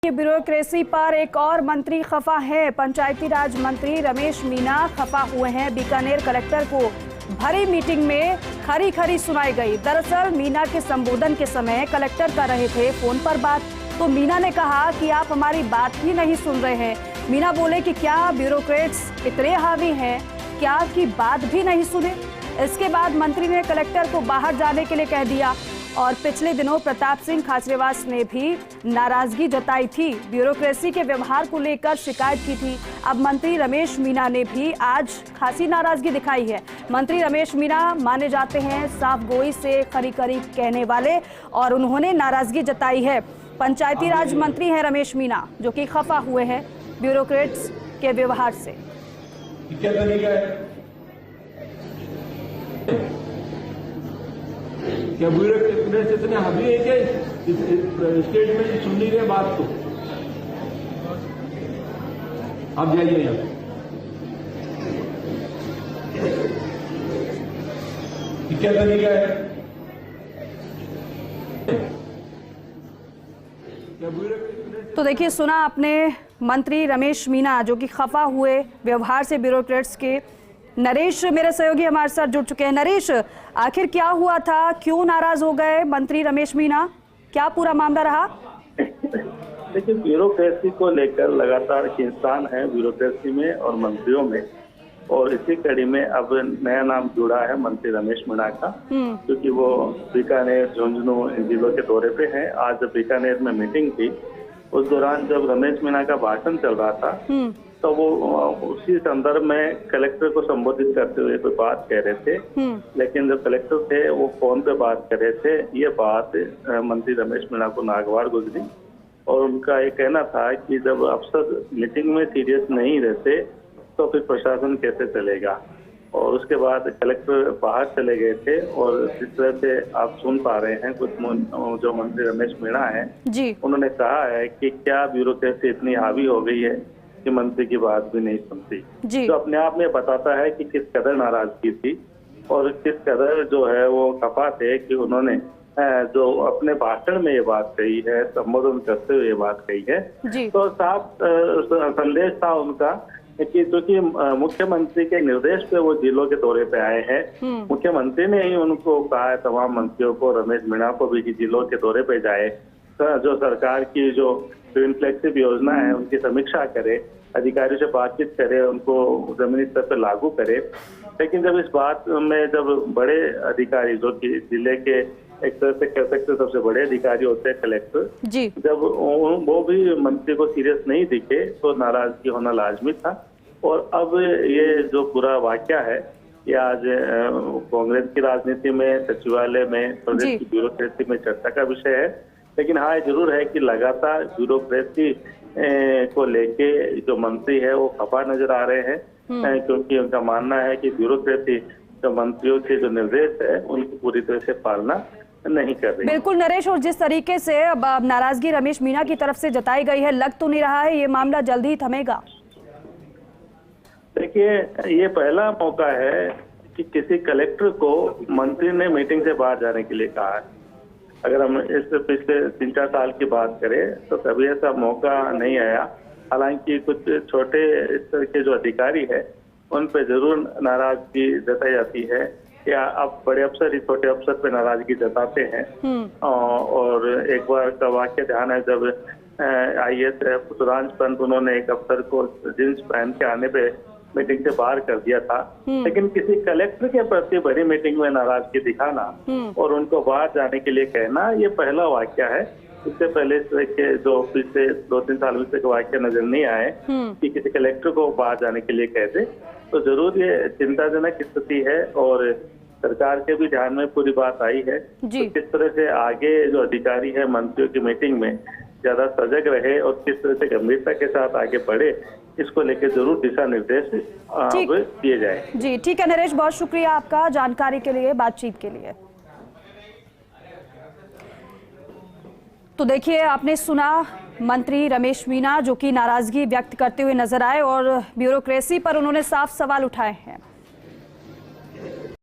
Bureaucracy पर एक और मंत्री खफा है। पंचायती राज मंत्री रमेश मीना खफा हुए हैं। बीकानेर कलेक्टर को भरी मीटिंग में खरी खरी सुनाई गई। दरअसल मीना के संबोधन के समय कलेक्टर कर रहे थे फोन पर बात, तो मीना ने कहा कि आप हमारी बात ही नहीं सुन रहे हैं। मीना बोले कि क्या ब्यूरोक्रेट्स इतने हावी हैं क्या कि बात भी नहीं सुने। इसके बाद मंत्री ने कलेक्टर को बाहर जाने के लिए कह दिया। और पिछले दिनों प्रताप सिंह खाचरियावास ने भी नाराजगी जताई थी, ब्यूरोक्रेसी के व्यवहार को लेकर शिकायत की थी। अब मंत्री रमेश मीना ने भी आज खासी नाराजगी दिखाई है। मंत्री रमेश मीना माने जाते हैं साफ गोई से खरी खरी कहने वाले, और उन्होंने नाराजगी जताई है। पंचायती राज मंत्री हैं रमेश मीना, जो कि खफा हुए हैं ब्यूरोक्रेट्स के व्यवहार से। क्या तरीका है? क्या ब्यूरोक्रेट्स इतने हावी है क्या स्टेट में सुन नहीं रहे बात को? आप जाइए यहाँ। क्या तरीका है? तो देखिए, सुना आपने मंत्री रमेश मीना जो कि खफा हुए व्यवहार से ब्यूरोक्रेट्स के। नरेश मेरे सहयोगी हमारे साथ जुड़ चुके हैं। नरेश, आखिर क्या हुआ था, क्यों नाराज हो गए मंत्री रमेश मीना, क्या पूरा मामला रहा? देखिए, ब्यूरोक्रेसी को लेकर लगातार खींचतान है ब्यूरोक्रेसी में और मंत्रियों में, और इसी कड़ी में अब नया नाम जुड़ा है मंत्री रमेश मीना का, क्योंकि वो बीकानेर, झुंझुनू इन जिलों के दौरे पे हैं। आज बीकानेर में मीटिंग थी, उस दौरान जब रमेश मीना का भाषण चल रहा था तो वो उसी संदर्भ में कलेक्टर को संबोधित करते हुए कोई बात कह रहे थे, लेकिन जो कलेक्टर थे वो फोन पे बात कर रहे थे। ये बात मंत्री रमेश मीना को नागवार गुजरी, और उनका ये कहना था कि जब अफसर मीटिंग में सीरियस नहीं रहते तो फिर प्रशासन कैसे चलेगा। और उसके बाद कलेक्टर बाहर चले गए थे, और जिस तरह से आप सुन पा रहे हैं कुछ जो मंत्री रमेश मीना है उन्होंने कहा है कि क्या ब्यूरोक्रेसी इतनी हावी हो गई है कि मंत्री की बात भी नहीं सुनती। तो अपने आप में बताता है कि किस कदर नाराजगी थी और किस कदर जो है वो खफा थे कि उन्होंने जो अपने भाषण में ये बात कही है, संबोधन करते हुए ये बात कही है। तो साफ संदेश था उनका कि क्योंकि मुख्यमंत्री के निर्देश पे वो जिलों के दौरे पे आए हैं। मुख्यमंत्री ने ही उनको कहा है, तमाम मंत्रियों को, रमेश मीना को भी, कि जिलों के दौरे पे जाए, जो सरकार की जो इनफ्लेक्सिव योजना है उनकी समीक्षा करे, अधिकारियों से बातचीत करे, उनको जमीनी स्तर पर लागू करे। लेकिन जब इस बात में जब बड़े अधिकारी, जो कि जिले के एक तरह से कह सकते सबसे बड़े अधिकारी होते हैं कलेक्टर, जब वो भी मंत्री को सीरियस नहीं दिखे तो नाराजगी होना लाजमी था। और अब ये जो पूरा वाकया है ये आज कांग्रेस की राजनीति में, सचिवालय में, प्रदेश की ब्यूरोक्रेसी में चर्चा का विषय है। लेकिन हाँ, जरूर है कि लगातार ब्यूरोक्रेसी को लेके जो मंत्री है वो खफा नजर आ रहे हैं, क्योंकि उनका मानना है कि ब्यूरोक्रेसी जो मंत्रियों के जो निर्देश है उनकी पूरी तरह से पालना नहीं कर रही। बिल्कुल नरेश, और जिस तरीके से अब नाराजगी रमेश मीना की तरफ से जताई गई है, लग तो नहीं रहा है ये मामला जल्द ही थमेगा? देखिए, ये पहला मौका है कि किसी कलेक्टर को मंत्री ने मीटिंग से बाहर जाने के लिए कहा है। अगर हम इस पिछले 3-4 साल की बात करें तो कभी ऐसा मौका नहीं आया। हालांकि कुछ छोटे स्तर के जो अधिकारी है उन पे जरूर नाराजगी जताई जाती है, या अब बड़े अफसर ही छोटे अफसर पे नाराजगी जताते हैं। और एक बार का वाक्य ध्यान है, जब IAS पुष्पांश पंत, उन्होंने एक अफसर को जींस पहन के आने पे मीटिंग से बाहर कर दिया था। लेकिन किसी कलेक्टर के प्रति बड़ी मीटिंग में नाराजगी दिखाना और उनको बाहर जाने के लिए कहना, ये पहला वाक्य है। इससे पहले इस तरह के जो पिछले 2-3 साल से वाक्य नजर नहीं आए कि किसी कलेक्टर को बाहर जाने के लिए कह दे। तो जरूर ये चिंताजनक स्थिति है, और सरकार के भी ध्यान में पूरी बात आई है। तो किस तरह से आगे जो अधिकारी है मंत्रियों की मीटिंग में ज्यादा सजग रहे और किस तरह से गंभीरता के साथ आगे बढ़े, इसको लेकर जरूर दिशा निर्देश दिए जाए। जी ठीक है नरेश, बहुत शुक्रिया आपका जानकारी के लिए, बातचीत के लिए। तो देखिए, आपने सुना मंत्री रमेश मीना जो कि नाराजगी व्यक्त करते हुए नजर आए, और ब्यूरोक्रेसी पर उन्होंने साफ सवाल उठाए हैं।